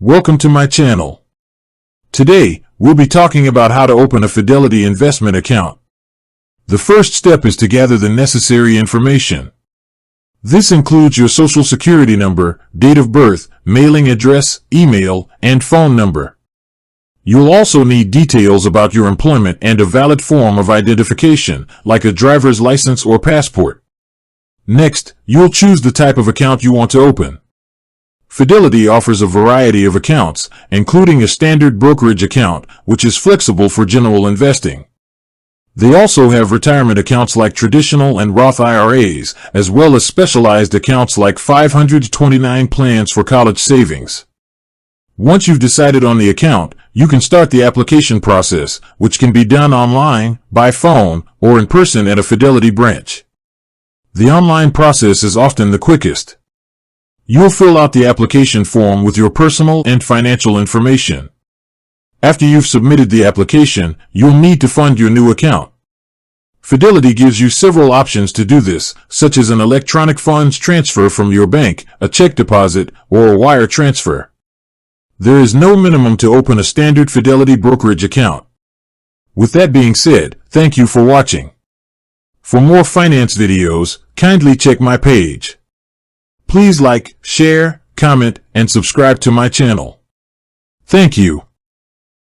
Welcome to my channel. Today, we'll be talking about how to open a Fidelity Investment account. The first step is to gather the necessary information. This includes your social security number, date of birth, mailing address, email, and phone number. You'll also need details about your employment and a valid form of identification, like a driver's license or passport. Next, you'll choose the type of account you want to open. Fidelity offers a variety of accounts, including a standard brokerage account, which is flexible for general investing. They also have retirement accounts like traditional and Roth IRAs, as well as specialized accounts like 529 plans for college savings. Once you've decided on the account, you can start the application process, which can be done online, by phone, or in person at a Fidelity branch. The online process is often the quickest. You'll fill out the application form with your personal and financial information. After you've submitted the application, you'll need to fund your new account. Fidelity gives you several options to do this, such as an electronic funds transfer from your bank, a check deposit, or a wire transfer. There is no minimum to open a standard Fidelity brokerage account. With that being said, thank you for watching. For more finance videos, kindly check my page. Please like, share, comment, and subscribe to my channel. Thank you.